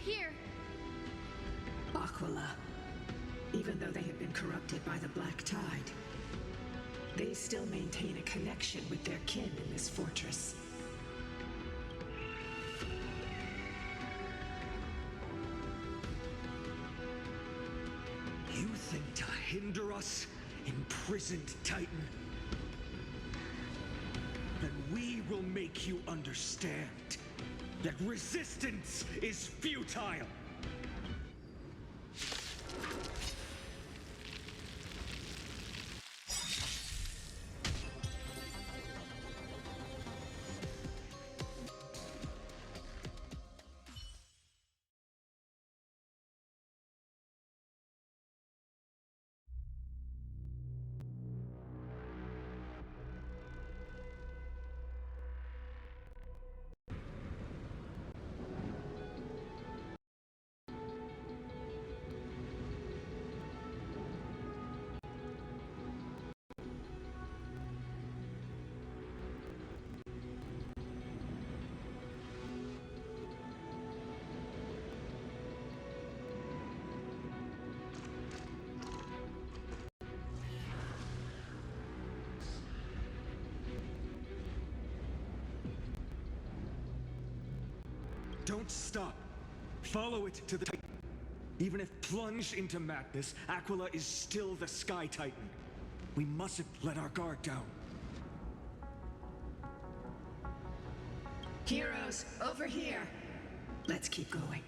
They're here! Aquila. Even though they have been corrupted by the Black Tide, they still maintain a connection with their kin in this fortress. You think to hinder us, imprisoned Titan? Then we will make you understand that resistance is futile! Don't stop. Follow it to the Titan. Even if plunged into madness, Aquila is still the Sky Titan. We mustn't let our guard down. Heroes, over here! Let's keep going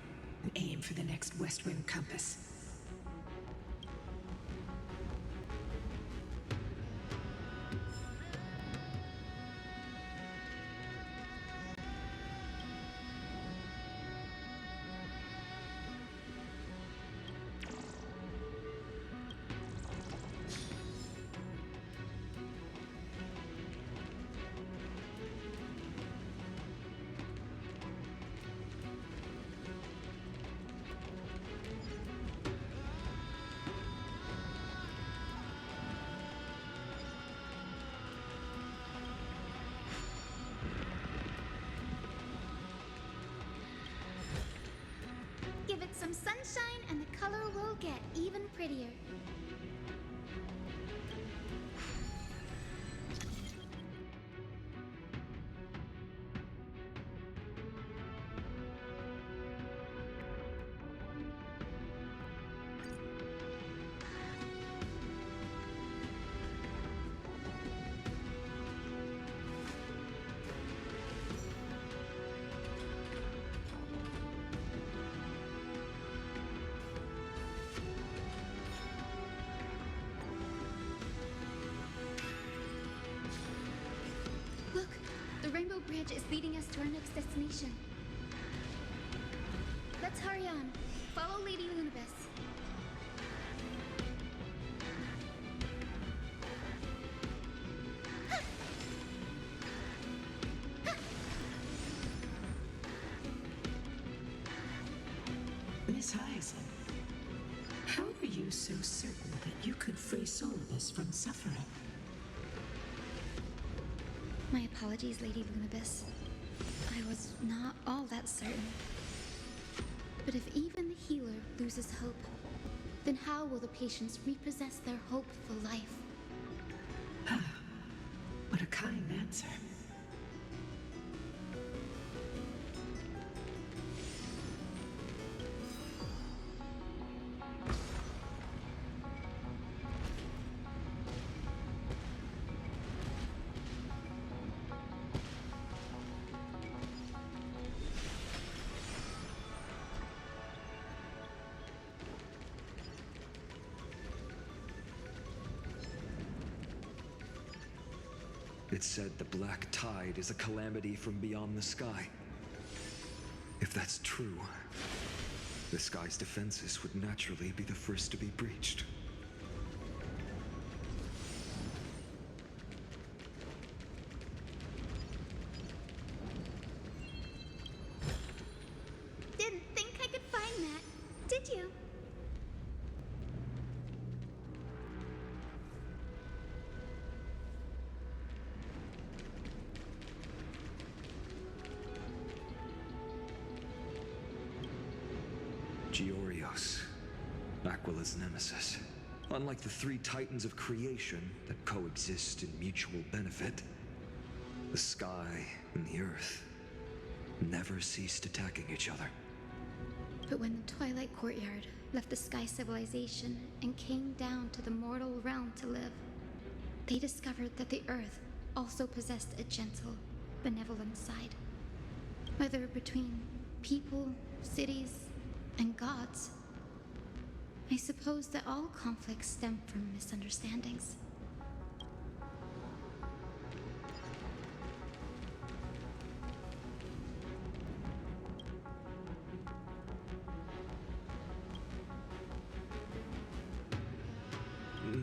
and aim for the next West Wind compass. Give it some sunshine and the color will get even prettier. Look, the Rainbow Bridge is leading us to our next destination. Let's hurry on. Follow Lady Lunabis. Miss Hyacine, how are you so certain that you could free Lunabis from suffering? My apologies, Lady Lunabis. I was not all that certain. But if even the healer loses hope, then how will the patients repossess their hope for life? What a kind answer. It said the Black Tide is a calamity from beyond the sky. If that's true, the sky's defenses would naturally be the first to be breached. Didn't think I could find that, did you? Giorios, Aquila's nemesis. Unlike the three titans of creation that coexist in mutual benefit, the sky and the earth never ceased attacking each other. But when the Twilight Courtyard left the Sky Civilization and came down to the mortal realm to live, they discovered that the Earth also possessed a gentle, benevolent side. Whether between people, cities, and gods, I suppose that all conflicts stem from misunderstandings.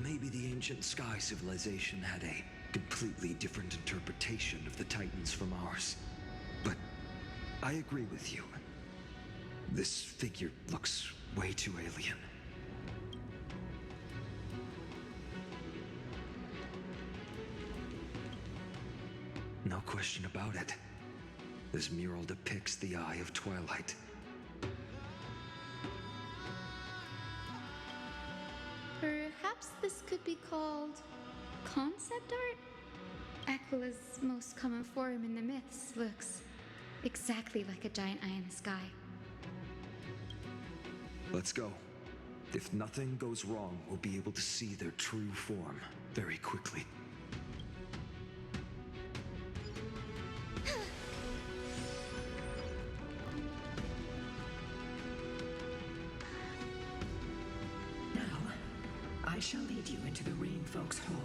Maybe the ancient Sky Civilization had a completely different interpretation of the Titans from ours. But I agree with you. This figure looks way too alien. No question about it. This mural depicts the Eye of Twilight. Perhaps this could be called concept art? Aquila's most common form in the myths looks exactly like a giant eye in the sky. Let's go. If nothing goes wrong, we'll be able to see their true form very quickly. Now, I shall lead you into the Rain Folks Hall.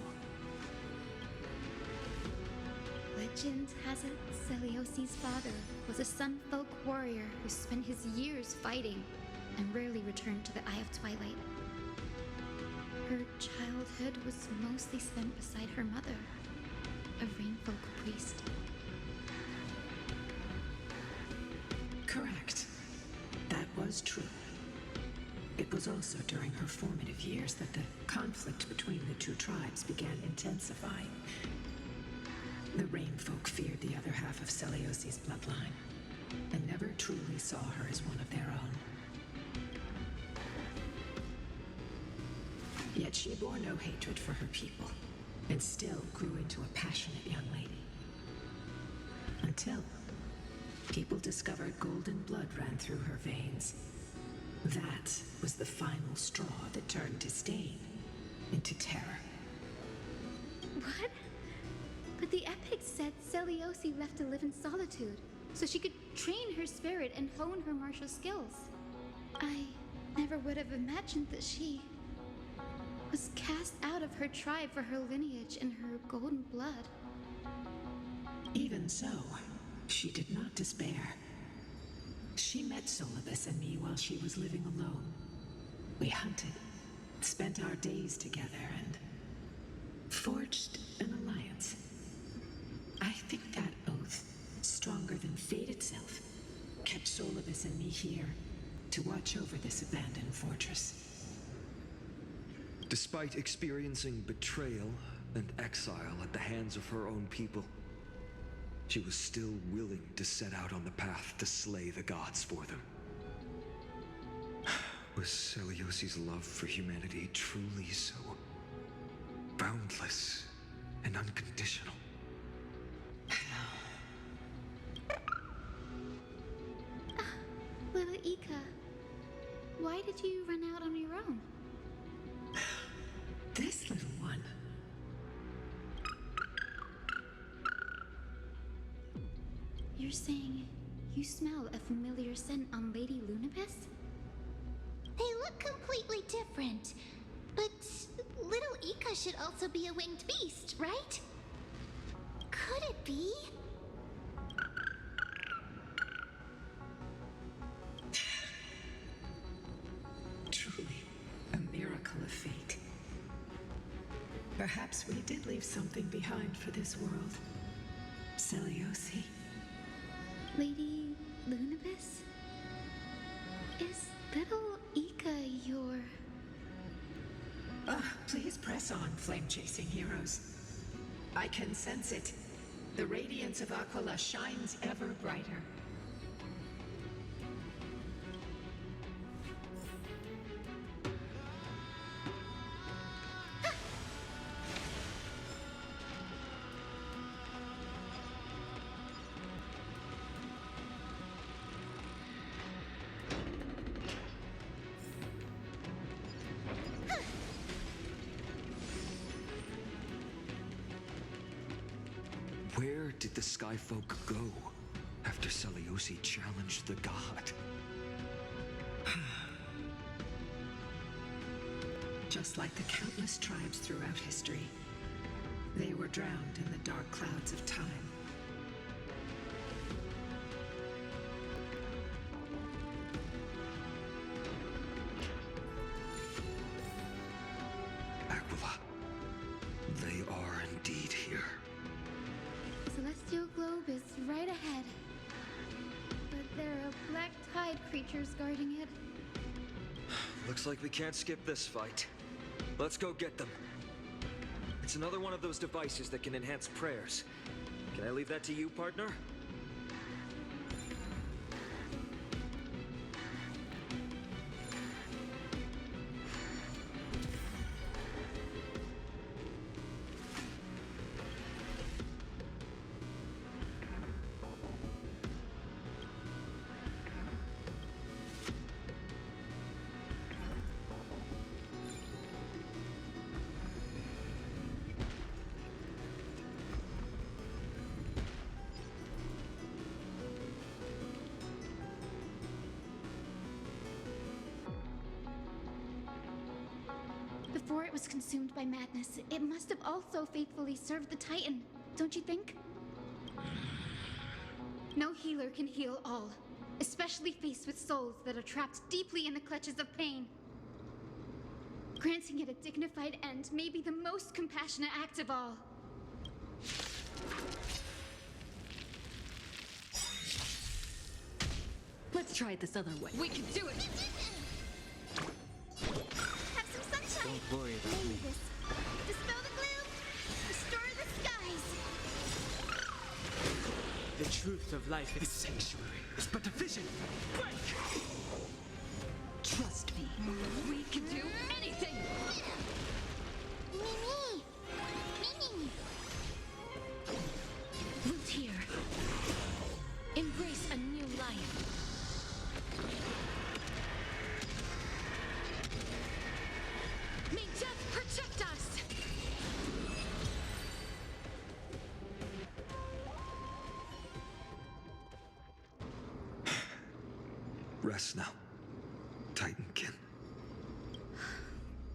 Legend has it Celiosi's father was a Sunfolk warrior who spent his years fighting and rarely returned to the Eye of Twilight. Her childhood was mostly spent beside her mother, a Rainfolk priest. Correct. That was true. It was also during her formative years that the conflict between the two tribes began intensifying. The Rainfolk feared the other half of Celiosi's bloodline, and never truly saw her as one of their own. Yet she bore no hatred for her people, and still grew into a passionate young lady. Until people discovered golden blood ran through her veins. That was the final straw that turned disdain into terror. What? But the epic said Celiosi left to live in solitude, so she could train her spirit and hone her martial skills. I never would have imagined that she was cast out of her tribe for her lineage and her golden blood. Even so, she did not despair. She met Lunabis and me while she was living alone. We hunted, spent our days together, and forged an alliance. I think that oath, stronger than fate itself, kept Lunabis and me here to watch over this abandoned fortress. Despite experiencing betrayal and exile at the hands of her own people, she was still willing to set out on the path to slay the gods for them. Was Celiosi's love for humanity truly so boundless and unconditional? Little Ika, why did you run out on your own? This little one. You're saying you smell a familiar scent on Lady Lunabis? They look completely different. But little Ika should also be a winged beast, right? Could it be? Truly, a miracle of fate. Perhaps we did leave something behind for this world. Celiosi. Lady Lunabis? Is little Ika your... Please press on, flame-chasing heroes. I can sense it. The radiance of Aquila shines ever brighter. Where did the Skyfolk go after Seleuci challenged the god? Just like the countless tribes throughout history, they were drowned in the dark clouds of time. Aquila, they are indeed here. Celestial globe is right ahead. But there are black tide creatures guarding it. Looks like we can't skip this fight. Let's go get them. It's another one of those devices that can enhance prayers. Can I leave that to you, partner? Before it was consumed by madness, it must have also faithfully served the Titan, don't you think? No healer can heal all, especially faced with souls that are trapped deeply in the clutches of pain. Granting it a dignified end may be the most compassionate act of all. Let's try it this other way. We can do it! Have some sunshine! Don't worry about me. Lunabis, dispel the gloom! Restore the skies! The truth of life is sanctuary. It's but a vision. Break! Trust me. We can do anything! Mimi! Mimi! Root here. Embrace a new life. May death protect us! Rest now, Titankin.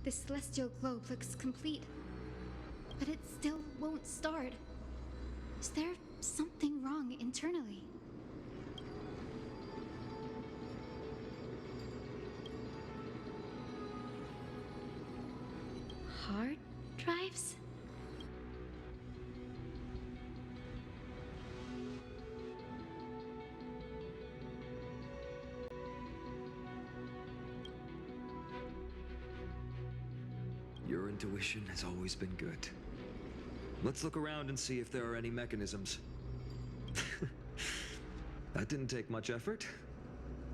The celestial globe looks complete, but it still won't start. Is there something wrong internally? Hard drives? Your intuition has always been good. Let's look around and see if there are any mechanisms. That didn't take much effort.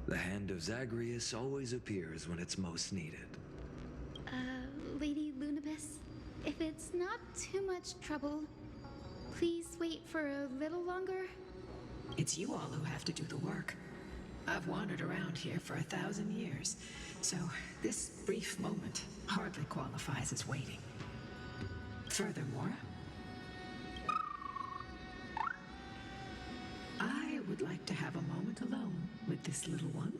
The hand of Zagreus always appears when it's most needed. Lady Lunabis, if it's not too much trouble, please wait for a little longer. It's you all who have to do the work. I've wandered around here for 1,000 years, so this brief moment hardly qualifies as waiting. Furthermore, I would like to have a moment alone with this little one.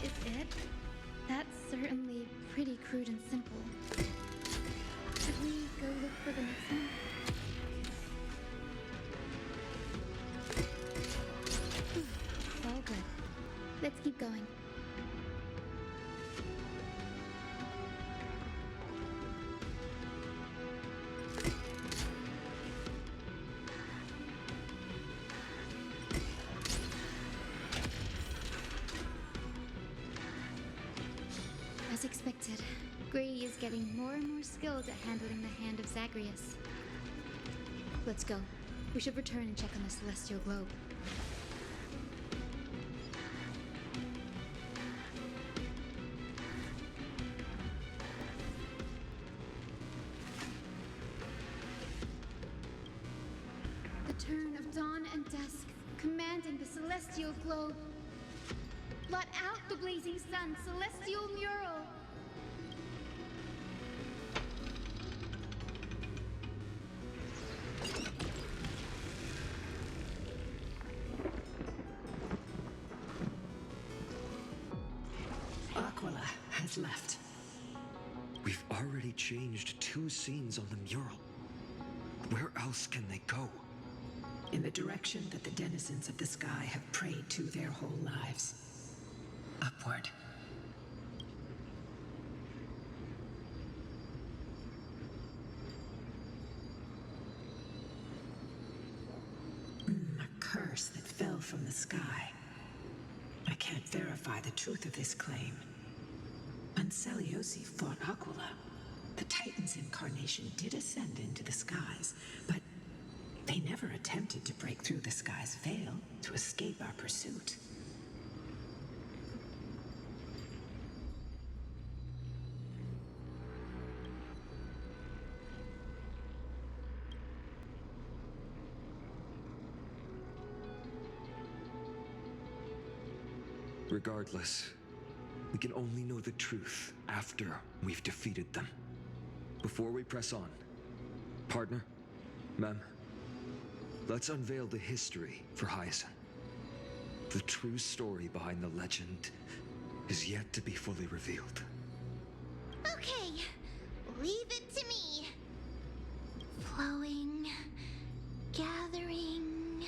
Is it? That's certainly pretty crude and simple. Should we go look for the next one? It's all good. Let's keep going. As expected, Grady is getting more and more skilled at handling the hand of Zagreus. Let's go. We should return and check on the celestial globe. The turn of dawn and dusk, commanding the celestial globe. Blot out the blazing sun, celestial mural! Aquila has left. We've already changed 2 scenes on the mural. Where else can they go? In the direction that the denizens of the sky have prayed to their whole lives. Upward. A curse that fell from the sky. I can't verify the truth of this claim. Anseliosi fought Aquila. The Titan's incarnation did ascend into the skies, but they never attempted to break through the sky's veil to escape our pursuit. Regardless, we can only know the truth after we've defeated them. Before we press on, partner, ma'am, let's unveil the history for Hyacine. The true story behind the legend is yet to be fully revealed. Okay, leave it to me. Flowing, gathering,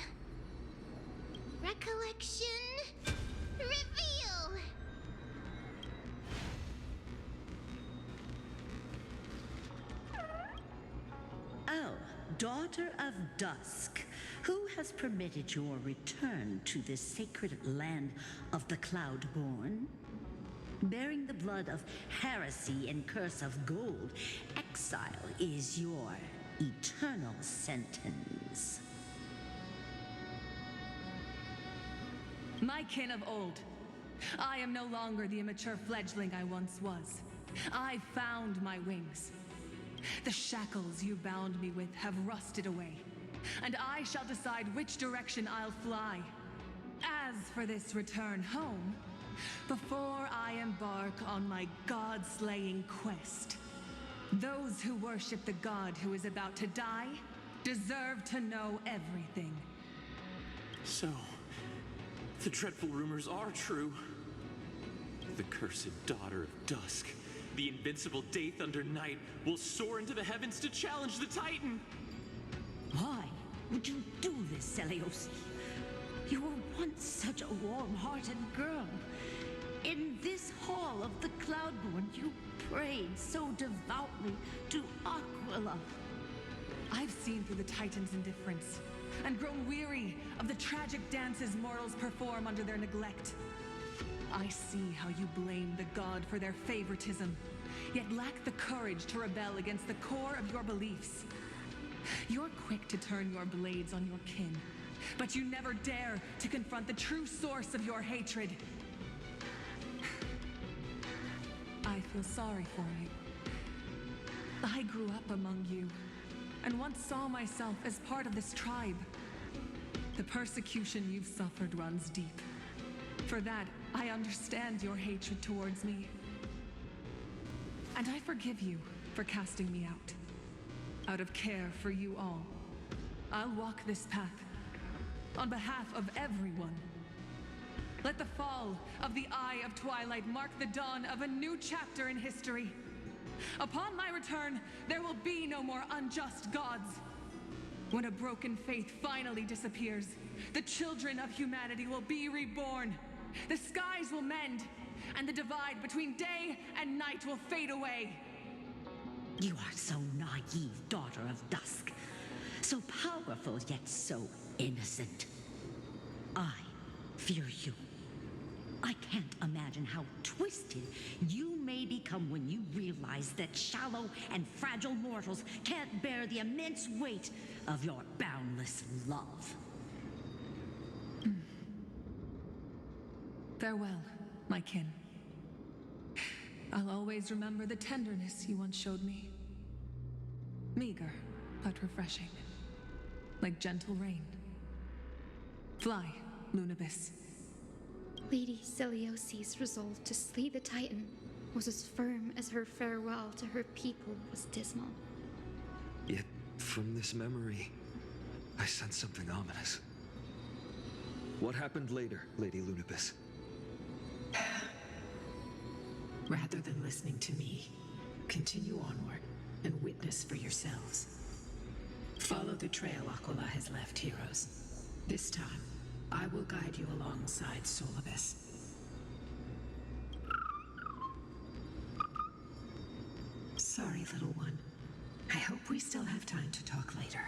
recollection, reveal! Oh, daughter of dusk, who has permitted your return to this sacred land of the Cloudborn? Bearing the blood of heresy and curse of gold, exile is your eternal sentence. My kin of old, I am no longer the immature fledgling I once was. I found my wings. The shackles you bound me with have rusted away, and I shall decide which direction I'll fly. As for this return home, before I embark on my god-slaying quest, those who worship the god who is about to die deserve to know everything. So, the dreadful rumors are true. The cursed daughter of dusk, the invincible Day Thunder Knight, will soar into the heavens to challenge the Titan. Why would you do this, Seliosi? You were once such a warm-hearted girl. In this hall of the Cloudborn, you prayed so devoutly to Aquila. I've seen through the Titan's indifference and grown weary of the tragic dances mortals perform under their neglect. I see how you blame the god for their favoritism, yet lack the courage to rebel against the core of your beliefs. You're quick to turn your blades on your kin, but you never dare to confront the true source of your hatred. I feel sorry for you. I grew up among you, and once saw myself as part of this tribe. The persecution you've suffered runs deep. For that, I understand your hatred towards me. And I forgive you for casting me out. Out of care for you all, I'll walk this path on behalf of everyone. Let the fall of the Eye of Twilight mark the dawn of a new chapter in history. Upon my return, there will be no more unjust gods. When a broken faith finally disappears, the children of humanity will be reborn. The skies will mend, and the divide between day and night will fade away. You are so naive, daughter of dusk. So powerful, yet so innocent. I fear you. I can't imagine how twisted you may become when you realize that shallow and fragile mortals can't bear the immense weight of your boundless love. Farewell, my kin. I'll always remember the tenderness you once showed me. Meager, but refreshing. Like gentle rain. Fly, Lunabis. Lady Celiosi's resolve to slay the Titan was as firm as her farewell to her people was dismal. Yet, from this memory, I sense something ominous. What happened later, Lady Lunabis? Rather than listening to me, continue onward and witness for yourselves. Follow the trail Aquila has left, heroes. This time, I will guide you alongside Lunabis. Sorry, little one. I hope we still have time to talk later.